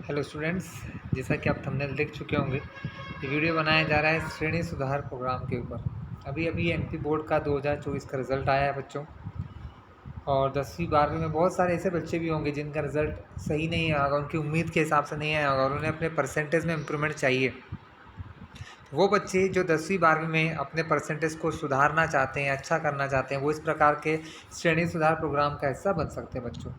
Hello students, जैसा कि आप थंबनेल देख चुके होंगे, ये वीडियो बनाया जा रहा है श्रेणी सुधार प्रोग्राम के ऊपर। अभी अभी एमपी बोर्ड का 2024 का रिज़ल्ट आया है बच्चों। और 10वीं 12वीं में बहुत सारे ऐसे बच्चे भी होंगे जिनका रिज़ल्ट सही नहीं आया होगा, उनकी उम्मीद के हिसाब से नहीं आया होगा और उन्हें अपने परसेंटेज में इम्प्रूवमेंट चाहिए। वो बच्चे जो 10वीं 12वीं में अपने परसेंटेज को सुधारना चाहते हैं, अच्छा करना चाहते हैं, वो इस प्रकार के श्रेणी सुधार प्रोग्राम का हिस्सा बन सकते हैं बच्चों।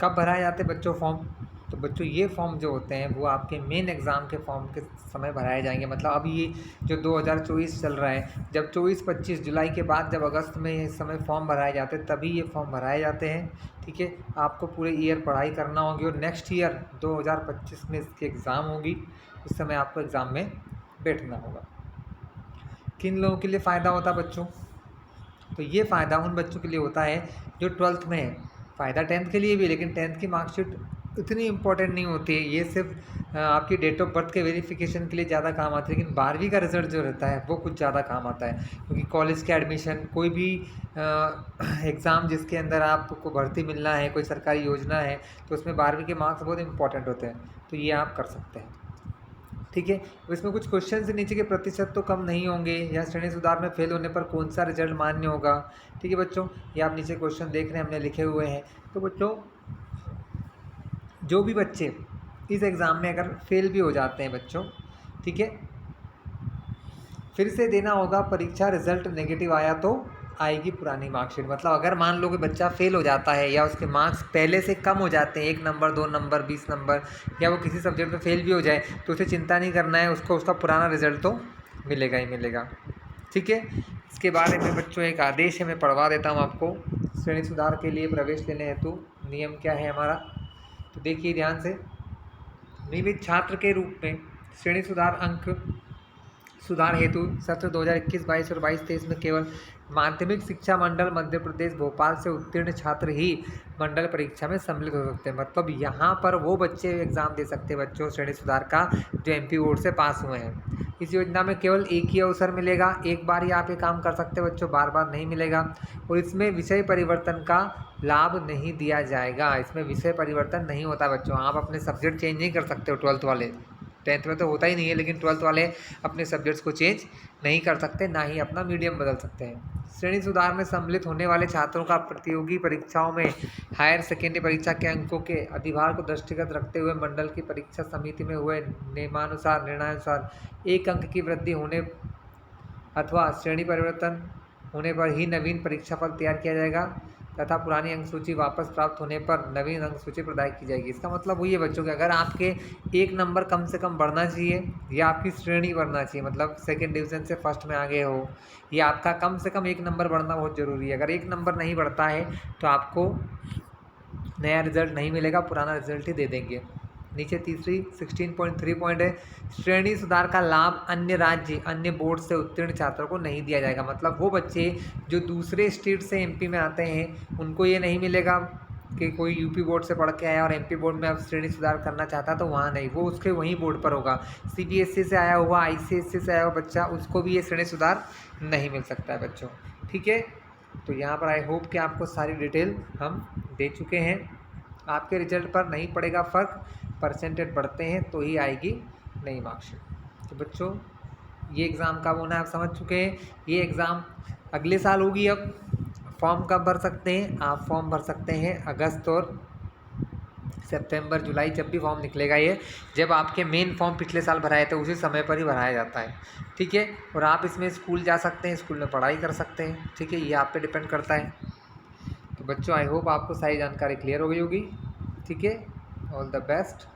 कब भराए जाते हैं बच्चों फॉर्म? तो बच्चों ये फॉर्म जो होते हैं वो आपके मेन एग्ज़ाम के फॉर्म के समय भराए जाएंगे। मतलब अब ये जो 2024 चल रहा है, जब 24-25 जुलाई के बाद जब अगस्त में इस समय फॉर्म भराए जाते हैं तभी ये फॉर्म भराए जाते हैं। ठीक है, आपको पूरे ईयर पढ़ाई करना होगी और नेक्स्ट ईयर 2025 में इसकी एग्ज़ाम होगी। उस समय आपको एग्ज़ाम में बैठना होगा। किन लोगों के लिए फ़ायदा होता है बच्चों? तो ये फ़ायदा उन बच्चों के लिए होता है जो 12th में है। फ़ायदा 10th के लिए भी, लेकिन 10th की मार्कशीट इतनी इम्पोर्टेंट नहीं होती है। ये सिर्फ आपकी डेट ऑफ बर्थ के वेरिफिकेशन के लिए ज़्यादा काम आती है, लेकिन 12वीं का रिज़ल्ट जो रहता है वो कुछ ज़्यादा काम आता है। क्योंकि कॉलेज के एडमिशन, कोई भी एग्ज़ाम जिसके अंदर आपको भर्ती मिलना है, कोई सरकारी योजना है, तो उसमें 12वीं के मार्क्स बहुत इंपॉर्टेंट होते हैं। तो ये आप कर सकते हैं। ठीक है, तो इसमें कुछ क्वेश्चन से नीचे के प्रतिशत तो कम नहीं होंगे। या श्रेणी सुधार में फेल होने पर कौन सा रिजल्ट मान्य होगा? ठीक है बच्चों, ये आप नीचे क्वेश्चन देख रहे हैं, हमने लिखे हुए हैं। तो बच्चों, जो भी बच्चे इस एग्ज़ाम में अगर फेल भी हो जाते हैं बच्चों, ठीक है, फिर से देना होगा परीक्षा। रिजल्ट नेगेटिव आया तो आएगी पुरानी मार्कशीट। मतलब अगर मान लो कि बच्चा फेल हो जाता है या उसके मार्क्स पहले से कम हो जाते हैं, 1 नंबर 2 नंबर 20 नंबर, या वो किसी सब्जेक्ट में फेल भी हो जाए, तो उसे चिंता नहीं करना है, उसको उसका पुराना रिजल्ट तो मिलेगा ही मिलेगा। ठीक है, इसके बारे में बच्चों एक आदेश है, मैं पढ़वा देता हूँ आपको। श्रेणी सुधार के लिए प्रवेश लेने हेतु नियम क्या है हमारा, तो देखिए ध्यान से। नियमित छात्र के रूप में श्रेणी सुधार हेतु सत्र 2021-22 और 22-23 में केवल माध्यमिक शिक्षा मंडल मध्य प्रदेश भोपाल से उत्तीर्ण छात्र ही मंडल परीक्षा में सम्मिलित हो सकते हैं। मतलब यहाँ पर वो बच्चे एग्ज़ाम दे सकते हैं बच्चों श्रेणी सुधार का जो एमपी बोर्ड से पास हुए हैं। इस योजना में केवल एक ही अवसर मिलेगा, एक बार ही आप ये काम कर सकते हैं बच्चों, बार बार नहीं मिलेगा। और इसमें विषय परिवर्तन का लाभ नहीं दिया जाएगा। इसमें विषय परिवर्तन नहीं होता बच्चों। आप अपने सब्जेक्ट चेंज नहीं कर सकते हो 12th वाले। 10th में तो होता ही नहीं है, लेकिन 12th वाले अपने सब्जेक्ट्स को चेंज नहीं कर सकते, ना ही अपना मीडियम बदल सकते हैं। श्रेणी सुधार में सम्मिलित होने वाले छात्रों का प्रतियोगी परीक्षाओं में हायर सेकेंडरी परीक्षा के अंकों के अधिभार को दृष्टिगत रखते हुए मंडल की परीक्षा समिति में हुए निर्णयानुसार 1 अंक की वृद्धि होने अथवा श्रेणी परिवर्तन होने पर ही नवीन परीक्षाफल तैयार किया जाएगा तथा पुरानी अंक सूची वापस प्राप्त होने पर नवीन अंक सूची प्रदान की जाएगी। इसका मतलब वही है बच्चों कि अगर आपके 1 नंबर कम से कम बढ़ना चाहिए या आपकी श्रेणी बढ़ना चाहिए, मतलब सेकंड डिवीज़न से फर्स्ट में आगे हो, या आपका कम से कम 1 नंबर बढ़ना बहुत ज़रूरी है। अगर 1 नंबर नहीं बढ़ता है तो आपको नया रिजल्ट नहीं मिलेगा, पुराना रिजल्ट ही दे देंगे। नीचे तीसरी 16.3 पॉइंट है, श्रेणी सुधार का लाभ अन्य राज्य अन्य बोर्ड से उत्तीर्ण छात्रों को नहीं दिया जाएगा। मतलब वो बच्चे जो दूसरे स्टेट से एमपी में आते हैं उनको ये नहीं मिलेगा कि कोई यूपी बोर्ड से पढ़ के आया और एमपी बोर्ड में अब श्रेणी सुधार करना चाहता, तो वहाँ नहीं, वो उसके वहीं बोर्ड पर होगा। सीबीएसई से आया हुआ, आईसीएसई से आया हुआ बच्चा, उसको भी ये श्रेणी सुधार नहीं मिल सकता है बच्चों। ठीक है, तो यहाँ पर आई होप कि आपको सारी डिटेल हम दे चुके हैं। आपके रिजल्ट पर नहीं पड़ेगा फ़र्क, परसेंटेज बढ़ते हैं तो ही आएगी नई मार्कशीट। तो बच्चों, ये एग्ज़ाम कब होना है आप समझ चुके हैं। ये एग्ज़ाम अगले साल होगी। अब फॉर्म कब भर सकते हैं आप? फॉर्म भर सकते हैं अगस्त और सितंबर जुलाई, जब भी फॉर्म निकलेगा ये, जब आपके मेन फॉर्म पिछले साल भराए थे उसी समय पर ही भराया जाता है। ठीक है, और आप इसमें स्कूल जा सकते हैं, स्कूल में पढ़ाई कर सकते हैं। ठीक है, ये आप पे डिपेंड करता है। तो बच्चों, आई होप आपको सारी जानकारी क्लियर हो गई होगी। ठीक है, ऑल द बेस्ट।